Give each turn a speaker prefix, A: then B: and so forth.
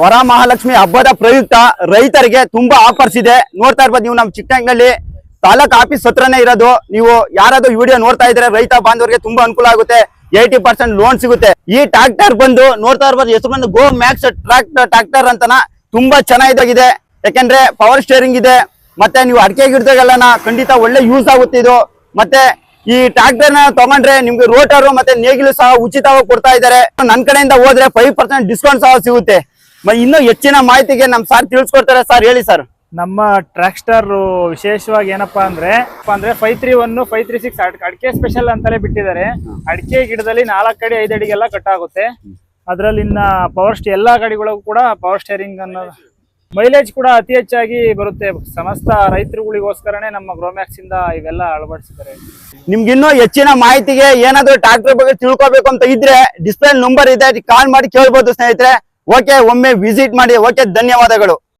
A: ವರಮಹಾಲಕ್ಷ್ಮಿ ಹಬ್ಬದ ಪ್ರಯುಕ್ತ ರೈತರಿಗೆ ತುಂಬಾ ಆಫರ್ಸ್ ಇದೆ. ನೋಡ್ತಾ ಇರ್ಬೋದು ನೀವು ನಮ್ಮ ಚಿಕ್ಕನಹಳ್ಳಿ ತಾಲೂಕ್ ಆಫೀಸ್ ಹತ್ರನೇ ಇರೋದು. ನೀವು ಯಾರಾದ್ರೂ ವಿಡಿಯೋ ನೋಡ್ತಾ ಇದ್ರೆ ರೈತ ಬಾಂಧವರಿಗೆ ತುಂಬಾ ಅನುಕೂಲ ಆಗುತ್ತೆ. 80% ಲೋನ್ ಸಿಗುತ್ತೆ. ಈ ಟ್ರಾಕ್ಟರ್ ಬಂದು ನೋಡ್ತಾ ಇರ್ಬೋದು ಹೆಸರು ಬಂದು ಗೋ ಮ್ಯಾಕ್ಸ್ ಟ್ರಾಕ್ಟರ್ ಅಂತನ ತುಂಬಾ ಚೆನ್ನಾಗಿದೆ. ಯಾಕಂದ್ರೆ ಪವರ್ ಸ್ಟೇರಿಂಗ್ ಇದೆ. ಮತ್ತೆ ನೀವು ಅಡಿಕೆ ಗಿಡದಾಗೆಲ್ಲ ಖಂಡಿತ ಒಳ್ಳೆ ಯೂಸ್ ಆಗುತ್ತೆ ಇದು. ಮತ್ತೆ ಈ ಟ್ರಾಕ್ಟರ್ ನ ತಗೊಂಡ್ರೆ ನಿಮ್ಗೆ ರೋಟರ್ ಮತ್ತೆ ನೇಗಿಲು ಸಹ ಉಚಿತವಾಗಿ ಕೊಡ್ತಾ ಇದ್ದಾರೆ. ನನ್ನ ಕಡೆಯಿಂದ ಹೋದ್ರೆ 5% ಡಿಸ್ಕೌಂಟ್ ಸಹ ಸಿಗುತ್ತೆ. ಇನ್ನೂ ಹೆಚ್ಚಿನ ಮಾಹಿತಿಗೆ ನಮ್ ಸಾರ್ ತಿಳಿಸ್ಕೊಡ್ತಾರೆ. ಸರ್ ಹೇಳಿ ಸರ್.
B: ನಮ್ಮ ಟ್ರಾಕ್ಟರ್ ವಿಶೇಷವಾಗಿ ಏನಪ್ಪಾ ಅಂದ್ರೆ 531 536 ಅಡಿಕೆ ಸ್ಪೆಷಲ್ ಅಂತಲೇ ಬಿಟ್ಟಿದ್ದಾರೆ. ಅಡಿಕೆ ಗಿಡದಲ್ಲಿ 4 ಅಡಿ 5 ಅಡಿಗೆಲ್ಲ ಕಟ್ ಆಗುತ್ತೆ. ಅದ್ರಲ್ಲಿ ಇನ್ನ ಎಲ್ಲಾ ಗಾಡಿಗಳಿಗೂ ಕೂಡ ಪವರ್ ಸ್ಟೇರಿಂಗ್ ಅನ್ನೋ ಮೈಲೇಜ್ ಕೂಡ ಅತಿ ಹೆಚ್ಚಾಗಿ ಬರುತ್ತೆ. ಸಮಸ್ತ ರೈತರುಗಳಿಗೋಸ್ಕರನೇ ನಮ್ಮ ಗ್ರೋಮ್ಯಾಕ್ಸ್ ಇಂದ ಇವೆಲ್ಲ ಅಳವಡಿಸಿದ್ದಾರೆ.
A: ನಿಮ್ಗೆ ಇನ್ನೂ ಹೆಚ್ಚಿನ ಮಾಹಿತಿಗೆ ಏನಾದ್ರು ಟ್ರಾಕ್ಟರ್ ಬಗ್ಗೆ ತಿಳ್ಕೊಬೇಕು ಅಂತ ಇದ್ರೆ ಡಿಸ್ಪ್ಲೇ ನಂಬರ್ ಇದೆ, ಕಾಲ್ ಮಾಡಿ ಕೇಳ್ಬೋದು ಸ್ನೇಹಿತರೆ. ಓಕೆ, ಒಮ್ಮೆ ವಿಸಿಟ್ ಮಾಡಿ. ಓಕೆ, ಧನ್ಯವಾದಗಳು.